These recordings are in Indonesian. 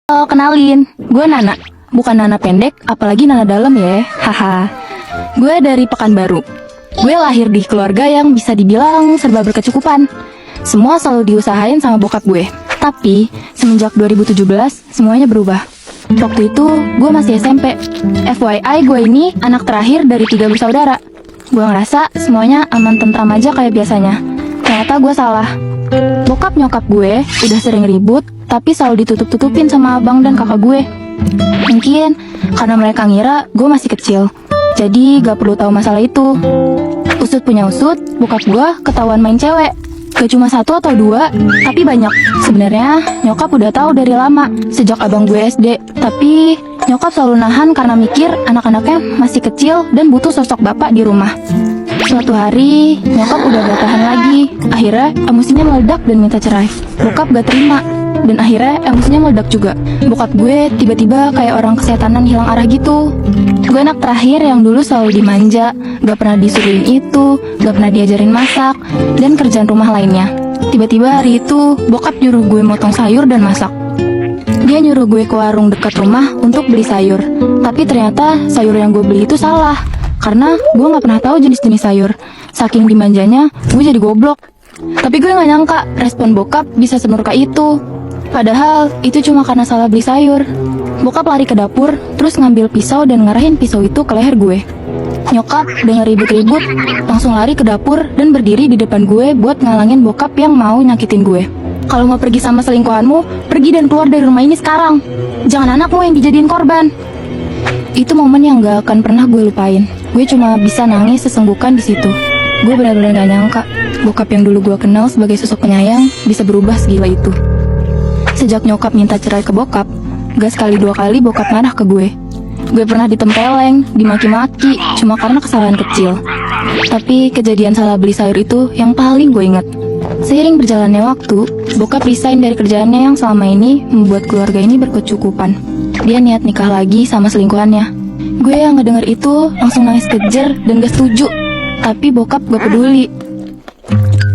Halo, kenalin, gue Nana. Bukan Nana pendek, apalagi Nana dalam ya. Haha. Gue dari Pekanbaru. Gue lahir di keluarga yang bisa dibilang serba berkecukupan. Semua selalu diusahain sama bokap gue. Tapi, semenjak 2017, semuanya berubah. Waktu itu, gue masih SMP. FYI, gue ini anak terakhir dari 3 bersaudara. Gue ngerasa semuanya aman tentram aja kayak biasanya. Ternyata gue salah. Bokap nyokap gue udah sering ribut, tapi selalu ditutup-tutupin sama abang dan kakak gue. Mungkin karena mereka ngira gue masih kecil, jadi gak perlu tahu masalah itu. Usut punya usut, bokap gue ketahuan main cewek. Gak cuma 1 atau 2, tapi banyak. Sebenarnya nyokap udah tahu dari lama, sejak abang gue SD. Tapi nyokap selalu nahan karena mikir anak-anaknya masih kecil dan butuh sosok bapak di rumah. Suatu hari, nyokap udah gak tahan lagi. Akhirnya, emosinya meledak dan minta cerai. Bokap gak terima, dan akhirnya emosinya meledak juga. Bokap gue tiba-tiba kayak orang kesetanan hilang arah gitu. Gue anak terakhir yang dulu selalu dimanja, gak pernah disuruhin itu, gak pernah diajarin masak, dan kerjaan rumah lainnya. Tiba-tiba hari itu, bokap nyuruh gue motong sayur dan masak. Dia nyuruh gue ke warung dekat rumah untuk beli sayur. Tapi ternyata sayur yang gue beli itu salah, karena gue gak pernah tahu jenis-jenis sayur. Saking dimanjanya, gue jadi goblok. Tapi gue gak nyangka respon bokap bisa semurka itu. Padahal itu cuma karena salah beli sayur. Bokap lari ke dapur, terus ngambil pisau dan ngarahin pisau itu ke leher gue. Nyokap denger ribut-ribut, langsung lari ke dapur dan berdiri di depan gue buat ngalangin bokap yang mau nyakitin gue. Kalau mau pergi sama selingkuhanmu, pergi dan keluar dari rumah ini sekarang. Jangan anakmu yang dijadiin korban. Itu momen yang gak akan pernah gue lupain. Gue cuma bisa nangis sesenggukan di situ. Gue benar-benar gak nyangka bokap yang dulu gue kenal sebagai sosok penyayang bisa berubah segila itu. Sejak nyokap minta cerai ke bokap, gak sekali 2 kali bokap marah ke gue. Gue pernah ditempeleng, dimaki-maki, cuma karena kesalahan kecil. Tapi kejadian salah beli sayur itu yang paling gue ingat. Seiring berjalannya waktu, bokap resign dari kerjaannya yang selama ini membuat keluarga ini berkecukupan. Dia niat nikah lagi sama selingkuhannya. Gue yang ngedenger itu langsung nangis kejer dan gak setuju. Tapi bokap gak peduli.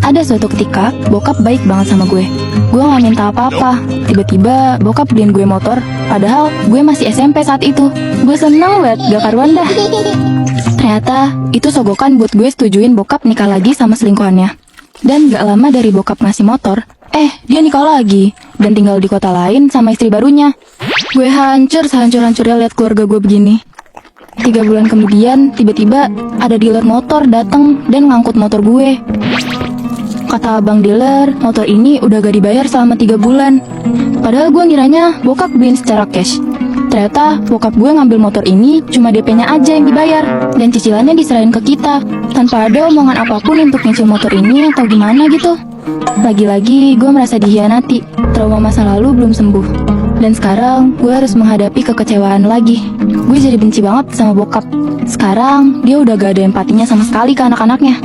Ada suatu ketika, bokap baik banget sama gue. Gue gak minta apa-apa. Tiba-tiba bokap beliin gue motor, padahal gue masih SMP saat itu. Gue seneng banget, gak karuan dah. Ternyata itu sogokan buat gue setujuin bokap nikah lagi sama selingkuhannya. Dan gak lama dari bokap ngasih motor, dia nikah lagi dan tinggal di kota lain sama istri barunya. Gue hancur sehancur-hancurnya lihat keluarga gue begini. 3 bulan kemudian, tiba-tiba ada dealer motor datang dan ngangkut motor gue. Kata abang dealer, motor ini udah gak dibayar selama 3 bulan. Padahal gue ngiranya bokap beliin secara cash. Ternyata bokap gue ngambil motor ini cuma DP-nya aja yang dibayar, dan cicilannya diserahin ke kita, tanpa ada omongan apapun untuk nyicil motor ini atau gimana gitu. Lagi-lagi gue merasa dihianati. Trauma masa lalu belum sembuh, dan sekarang gue harus menghadapi kekecewaan lagi. Gue jadi benci banget sama bokap. Sekarang dia udah gak ada empatinya sama sekali ke anak-anaknya.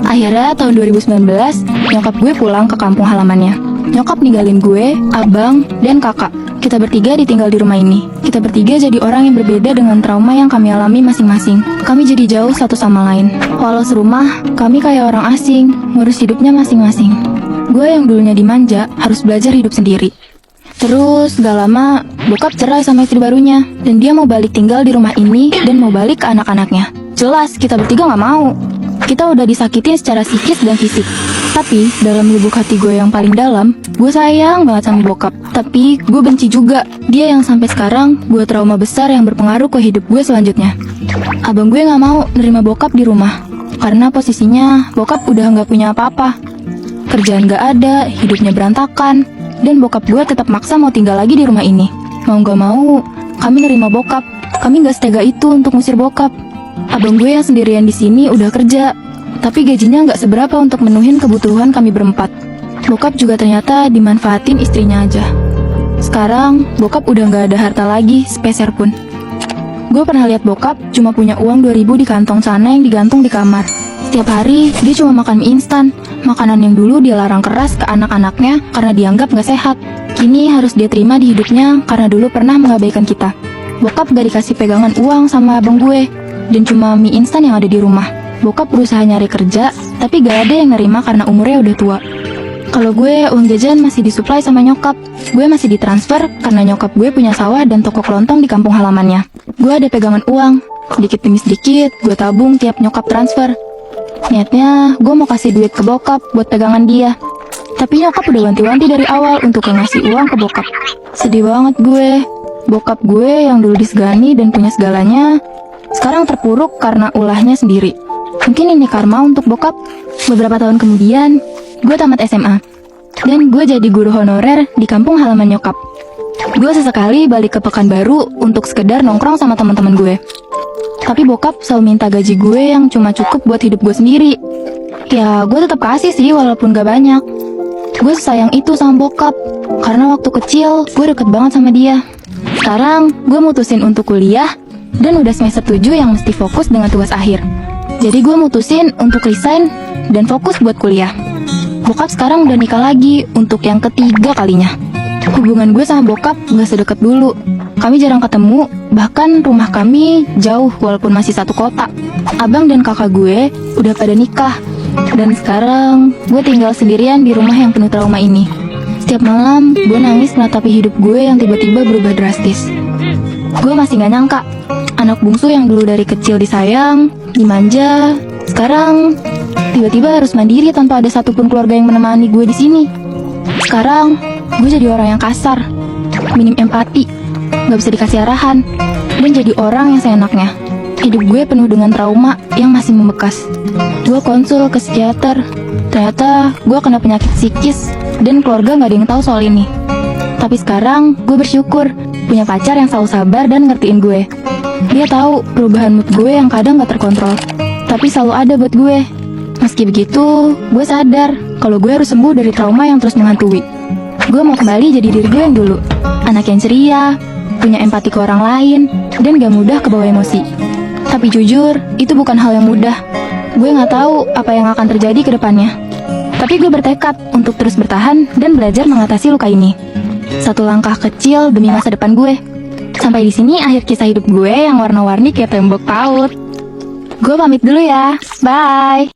Akhirnya tahun 2019, nyokap gue pulang ke kampung halamannya. Nyokap ninggalin gue, abang, dan kakak. Kita bertiga ditinggal di rumah ini. Kita bertiga jadi orang yang berbeda dengan trauma yang kami alami masing-masing. Kami jadi jauh satu sama lain. Walau serumah, kami kayak orang asing, ngurus hidupnya masing-masing. Gue yang dulunya dimanja, harus belajar hidup sendiri. Terus gak lama, bokap cerai sama istri barunya, dan dia mau balik tinggal di rumah ini dan mau balik ke anak-anaknya. Jelas, kita bertiga gak mau. Kita udah disakitin secara psikis dan fisik. Tapi, dalam lubuk hati gue yang paling dalam, gue sayang banget sama bokap. Tapi, gue benci juga. Dia yang sampai sekarang buat trauma besar yang berpengaruh ke hidup gue selanjutnya. Abang gue gak mau nerima bokap di rumah, karena posisinya bokap udah gak punya apa-apa. Kerjaan gak ada, hidupnya berantakan, dan bokap gue tetap maksa mau tinggal lagi di rumah ini. Mau gak mau, kami nerima bokap. Kami gak setega itu untuk ngusir bokap. Abang gue yang sendirian di sini udah kerja, tapi gajinya nggak seberapa untuk menuhin kebutuhan kami berempat. Bokap juga ternyata dimanfaatin istrinya aja. Sekarang, bokap udah nggak ada harta lagi, sepeser pun. Gue pernah lihat bokap cuma punya uang 2.000 di kantong sana yang digantung di kamar. Setiap hari, dia cuma makan mie instan, makanan yang dulu dia larang keras ke anak-anaknya karena dianggap nggak sehat. Kini harus dia terima di hidupnya karena dulu pernah mengabaikan kita. Bokap gak dikasih pegangan uang sama abang gue, dan cuma mie instan yang ada di rumah. Bokap berusaha nyari kerja, tapi gak ada yang nerima karena umurnya udah tua. Kalau gue, uang jajan masih disuplai sama nyokap. Gue masih ditransfer karena nyokap gue punya sawah dan toko kelontong di kampung halamannya. Gue ada pegangan uang, sedikit demi sedikit gue tabung tiap nyokap transfer. Niatnya, gue mau kasih duit ke bokap buat pegangan dia. Tapi nyokap udah wanti-wanti dari awal untuk ngasih uang ke bokap. Sedih banget gue. Bokap gue yang dulu disegani dan punya segalanya, sekarang terpuruk karena ulahnya sendiri. Mungkin ini karma untuk bokap. Beberapa tahun kemudian, gue tamat SMA. Dan gue jadi guru honorer di kampung halaman nyokap. Gue sesekali balik ke Pekanbaru untuk sekedar nongkrong sama teman-teman gue. Tapi bokap selalu minta gaji gue yang cuma cukup buat hidup gue sendiri. Ya, gue tetap kasih sih walaupun gak banyak. Gue sayang itu sama bokap, karena waktu kecil gue deket banget sama dia. Sekarang, gue mutusin untuk kuliah, dan udah semester 7 yang mesti fokus dengan tugas akhir. Jadi gue mutusin untuk resign dan fokus buat kuliah. Bokap sekarang udah nikah lagi untuk yang ketiga kalinya. Hubungan gue sama bokap gak sedekat dulu. Kami jarang ketemu, bahkan rumah kami jauh walaupun masih satu kota. Abang dan kakak gue udah pada nikah. Dan sekarang gue tinggal sendirian di rumah yang penuh trauma ini. Setiap malam gue nangis menatapi hidup gue yang tiba-tiba berubah drastis. Gue masih gak nyangka, anak bungsu yang dulu dari kecil disayang, dimanja, sekarang tiba-tiba harus mandiri tanpa ada satupun keluarga yang menemani gue di sini. Sekarang gue jadi orang yang kasar, minim empati, gak bisa dikasih arahan, dan jadi orang yang seenaknya. Hidup gue penuh dengan trauma yang masih membekas. Gue konsul ke psikiater, ternyata gue kena penyakit psikis dan keluarga gak ada yang tahu soal ini. Tapi sekarang gue bersyukur punya pacar yang selalu sabar dan ngertiin gue. Dia tahu perubahan mood gue yang kadang gak terkontrol, tapi selalu ada buat gue. Meski begitu, gue sadar kalau gue harus sembuh dari trauma yang terus menghantui. Gue mau kembali jadi diri gue yang dulu, anak yang ceria, punya empati ke orang lain, dan gak mudah kebawa emosi. Tapi jujur, itu bukan hal yang mudah. Gue gak tahu apa yang akan terjadi ke depannya. Tapi gue bertekad untuk terus bertahan dan belajar mengatasi luka ini. Satu langkah kecil demi masa depan gue. Sampai di sini akhir kisah hidup gue yang warna-warni kayak tembok PAUD. Gue pamit dulu ya, bye!